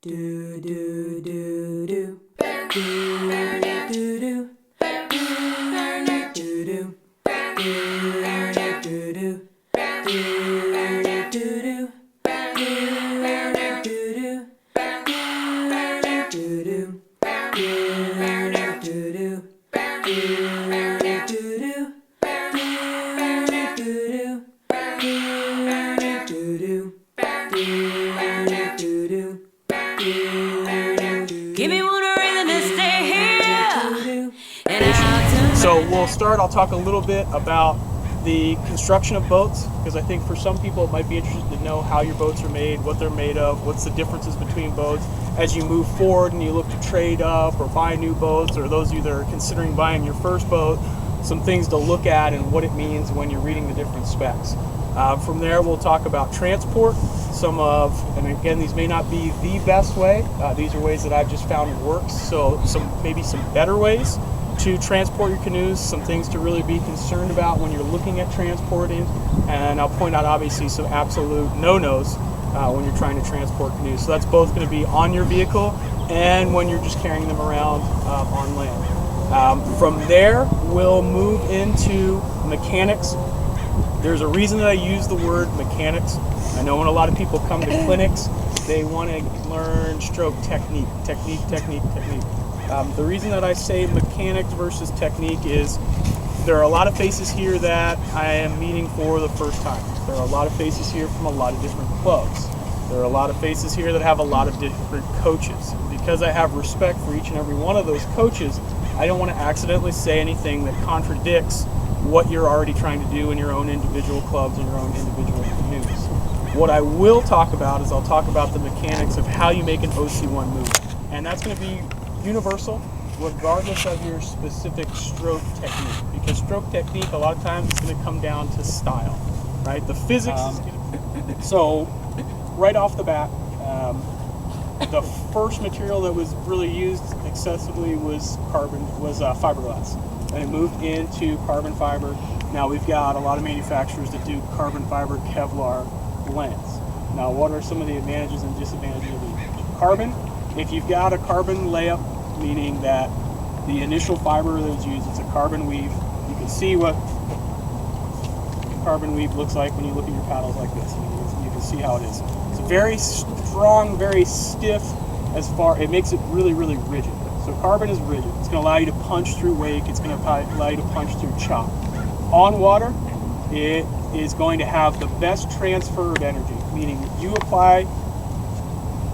do do do do do do do do Give me one reason to stay here. So we'll start, I'll talk a little bit about the construction of boats, because I think for some people it might be interesting to know how your boats are made, what they're made of, what's the differences between boats as you move forward and you look to trade up or buy new boats, or those of you that are considering buying your first boat, some things to look at and what it means when you're reading the different specs. From there we'll talk about transport, and again these may not be the best way, these are ways that I've just found works, so maybe some better ways to transport your canoes, some things to really be concerned about when you're looking at transporting, and I'll point out obviously some absolute no-nos when you're trying to transport canoes. So that's both going to be on your vehicle and when you're just carrying them around on land. From there we'll move into mechanics. There's a reason that I use the word mechanics. I know when a lot of people come to clinics, they want to learn stroke technique. The reason that I say mechanics versus technique is there are a lot of faces here that I am meeting for the first time. There are a lot of faces here from a lot of different clubs. There are a lot of faces here that have a lot of different coaches. Because I have respect for each and every one of those coaches, I don't want to accidentally say anything that contradicts what you're already trying to do in your own individual clubs and your own individual canoes. What I will talk about is I'll talk about the mechanics of how you make an OC-1 move. And that's going to be universal regardless of your specific stroke technique, because stroke technique a lot of times is going to come down to style, right? The physics is going to... So right off the bat, the first material that was really used excessively was fiberglass, and it moved into carbon fiber. Now we've got a lot of manufacturers that do carbon fiber Kevlar blends. Now what are some of the advantages and disadvantages of each? Carbon, if you've got a carbon layup, meaning that the initial fiber that was used, it's a carbon weave. You can see what carbon weave looks like when you look at your paddles like this. You can see how it is. It's very strong, very stiff it makes it really, really rigid. So carbon is rigid. It's going to allow you to punch through wake. It's going to allow you to punch through chop. On water, it is going to have the best transfer of energy, meaning you apply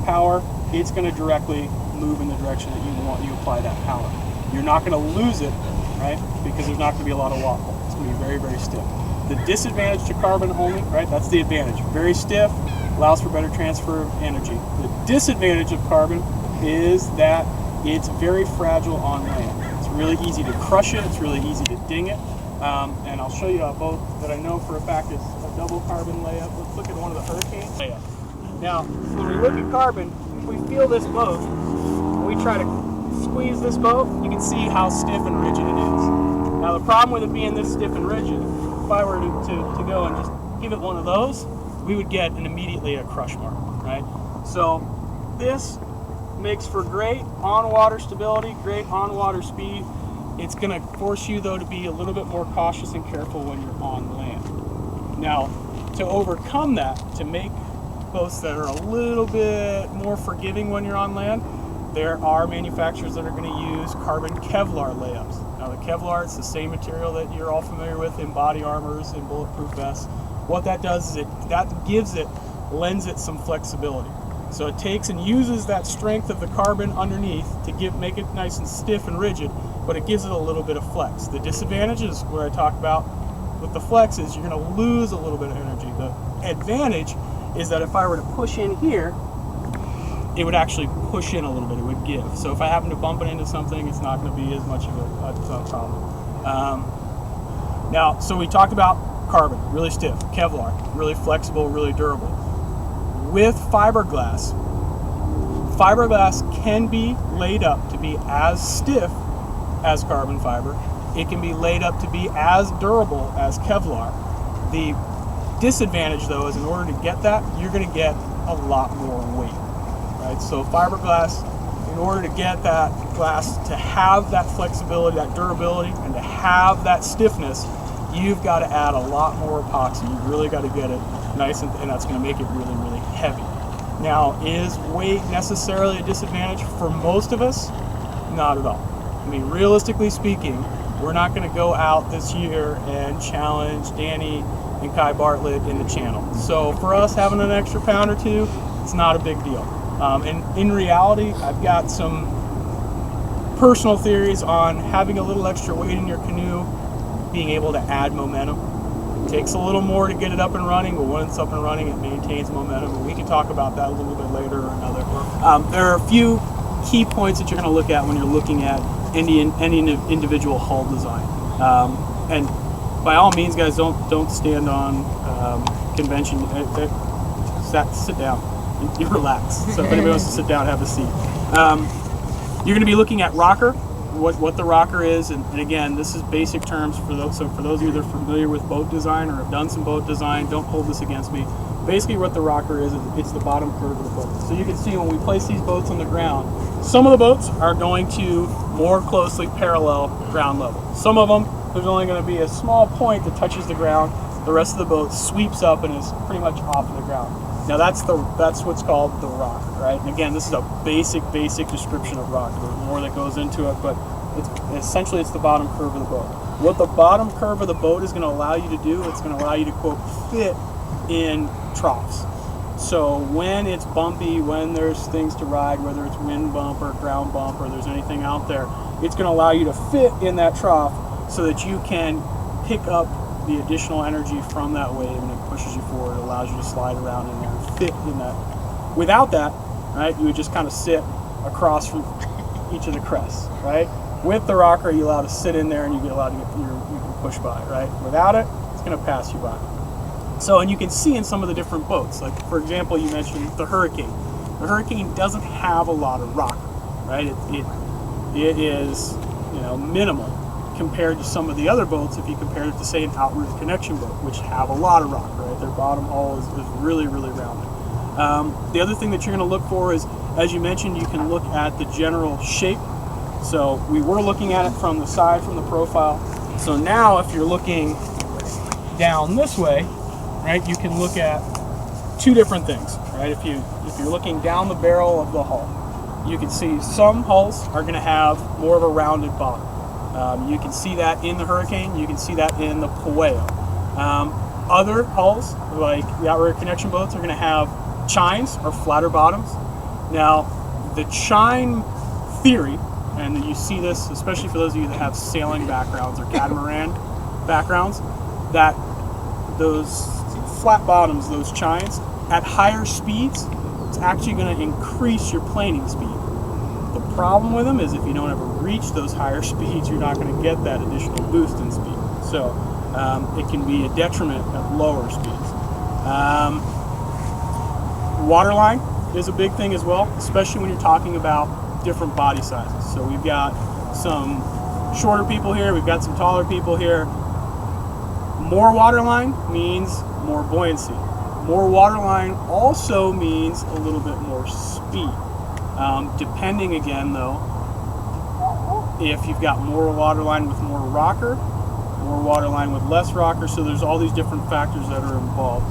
power, it's going to directly move in the direction that you apply that power. You're not going to lose it, right? Because there's not going to be a lot of wobble. It's going to be very, very stiff. The disadvantage to carbon only, right? That's the advantage. Very stiff, allows for better transfer of energy. The disadvantage of carbon is that it's very fragile on land. It's really easy to crush it. It's really easy to ding it. And I'll show you a boat that I know for a fact is a double carbon layup. Let's look at one of the Hurricanes layup. Now, when we look at carbon, if we feel this boat, we try to squeeze this boat, you can see how stiff and rigid it is. Now the problem with it being this stiff and rigid, if I were to go and just give it one of those, we would get immediately a crush mark, right? So this makes for great on-water stability, great on-water speed. It's going to force you though to be a little bit more cautious and careful when you're on land. Now to overcome that, to make boats that are a little bit more forgiving when you're on land, there are manufacturers that are going to use carbon Kevlar layups. Now the Kevlar, it's the same material that you're all familiar with in body armors and bulletproof vests. What that does is lends it some flexibility. So it takes and uses that strength of the carbon underneath to make it nice and stiff and rigid, but it gives it a little bit of flex. The disadvantage is where I talk about with the flex is you're going to lose a little bit of energy. The advantage is that if I were to push in here, it would actually push in a little bit, it would give. So if I happen to bump it into something, it's not going to be as much of a problem. Now, so we talked about carbon, really stiff, Kevlar, really flexible, really durable. With fiberglass can be laid up to be as stiff as carbon fiber. It can be laid up to be as durable as Kevlar. The disadvantage though is in order to get that, you're going to get a lot more weight. right? So fiberglass, in order to get that glass to have that flexibility, that durability, and to have that stiffness, you've got to add a lot more epoxy. You've really got to get it nice, and that's going to make it really, really heavy. Now, is weight necessarily a disadvantage for most of us? Not at all. I mean, realistically speaking, we're not going to go out this year and challenge Danny and Kai Bartlett in the channel. So for us, having an extra pound or two, it's not a big deal. And in reality, I've got some personal theories on having a little extra weight in your canoe, being able to add momentum. It takes a little more to get it up and running, but when it's up and running, it maintains momentum. And we can talk about that a little bit later or another. There are a few key points that you're going to look at when you're looking at any individual hull design. And by all means, guys, don't stand on convention. Sit down. You relax. So if anybody wants to sit down, have a seat. You're going to be looking at rocker, what the rocker is, and again, this is basic terms for those. So for those of you that are familiar with boat design or have done some boat design, don't hold this against me. Basically, what the rocker is it's the bottom curve of the boat. So you can see when we place these boats on the ground, some of the boats are going to more closely parallel ground level. Some of them, there's only going to be a small point that touches the ground. The rest of the boat sweeps up and is pretty much off of the ground. Now that's what's called the rocker, right? And again, this is a basic description of rocker. There's more that goes into it, but essentially it's the bottom curve of the boat. What the bottom curve of the boat is going to allow you to do, it's going to allow you to, quote, fit in troughs. So when it's bumpy, when there's things to ride, whether it's wind bump or ground bump or there's anything out there, it's going to allow you to fit in that trough so that you can pick up the additional energy from that wave, and it pushes you forward. It allows you to slide around in there and fit in that. Without that, right, you would just kind of sit across from each of the crests, right? With the rocker, you're allowed to sit in there and you can push by, right? Without it, it's going to pass you by. So, and you can see in some of the different boats, like for example, you mentioned the Hurricane. The Hurricane doesn't have a lot of rocker, right? It is, minimal compared to some of the other boats. If you compare it to, say, an outrigger connection boat, which have a lot of rocker, right? Their bottom hull is really, really rounded. The other thing that you're going to look for is, as you mentioned, you can look at the general shape. So we were looking at it from the side, from the profile. So now if you're looking down this way, right, you can look at two different things, right? If you're looking down the barrel of the hull, you can see some hulls are going to have more of a rounded bottom. You can see that in the Hurricane. You can see that in the Pueo. Other hulls, like the outrigger connection boats, are going to have chines or flatter bottoms. Now, the chine theory, and you see this especially for those of you that have sailing backgrounds or catamaran backgrounds, that those flat bottoms, those chines, at higher speeds, it's actually going to increase your planing speed. The problem with them is if you don't ever reach those higher speeds, you're not going to get that additional boost in speed. So it can be a detriment at lower speeds. Waterline is a big thing as well, especially when you're talking about different body sizes. So we've got some shorter people here, we've got some taller people here. More waterline means more buoyancy. More waterline also means a little bit more speed. Depending again though, if you've got more waterline with more rocker, more waterline with less rocker, so there's all these different factors that are involved.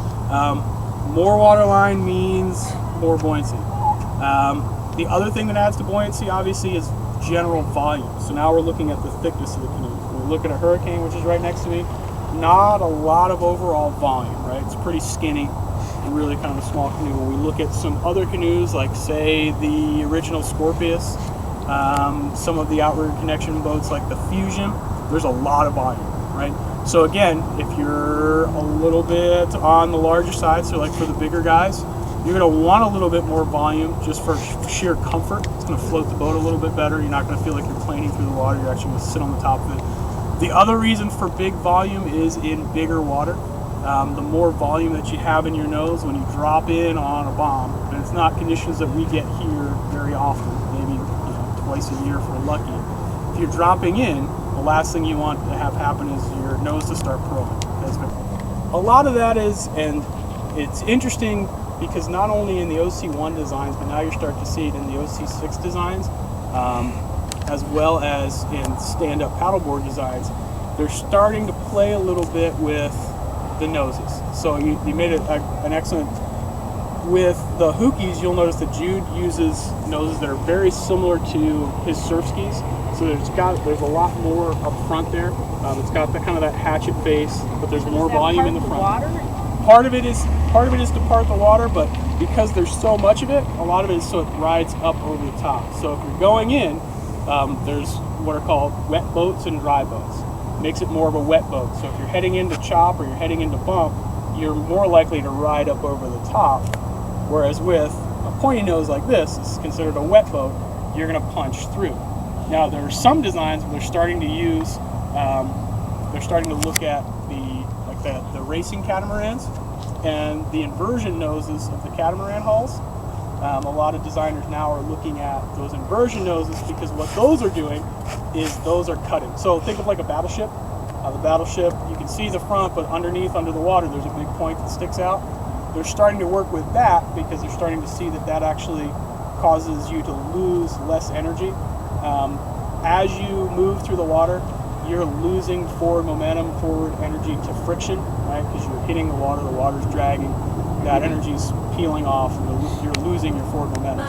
More waterline means more buoyancy. The other thing that adds to buoyancy obviously is general volume. So now we're looking at the thickness of the canoe. When we look at a Hurricane, which is right next to me, not a lot of overall volume, right? It's pretty skinny and really kind of a small canoe. When we look at some other canoes, like say the original Scorpius, some of the outrigger connection boats like the Fusion, there's a lot of volume, right? So again, if you're a little bit on the larger side, so like for the bigger guys, you're going to want a little bit more volume just for sheer comfort. It's going to float the boat a little bit better. You're not going to feel like you're planing through the water. You're actually going to sit on the top of it. The other reason for big volume is in bigger water. The more volume that you have in your nose when you drop in on a bomb, and it's not conditions that we get here very often, maybe twice a year if we're lucky. If you're dropping in, the last thing you want to have happen is your nose to start probing. A lot of that is, and it's interesting because not only in the OC-1 designs, but now you're starting to see it in the OC-6 designs, as well as in stand-up paddleboard designs. They're starting to play a little bit with the noses. So you made an excellent. With the Hookies, you'll notice that Jude uses noses that are very similar to his surf skis. So there's a lot more up front there. It's got kind of that hatchet face, but there's more volume in the front. Part of it is to part the water, but because there's so much of it, a lot of it is so it rides up over the top. So if you're going in, there's what are called wet boats and dry boats. Makes it more of a wet boat. So if you're heading into chop or you're heading into bump, you're more likely to ride up over the top. Whereas with a pointy nose like this, it's considered a wet boat, you're going to punch through. Now there are some designs where they're starting to use, they're starting to look at the racing catamarans and the inversion noses of the catamaran hulls. A lot of designers now are looking at those inversion noses because what those are doing is those are cutting. So think of like a battleship. The battleship, you can see the front, but under the water, there's a big point that sticks out. They're starting to work with that because they're starting to see that actually causes you to lose less energy. As you move through the water, you're losing forward momentum, forward energy to friction, right? Because you're hitting the water's dragging, that energy's peeling off, and you're losing your forward momentum.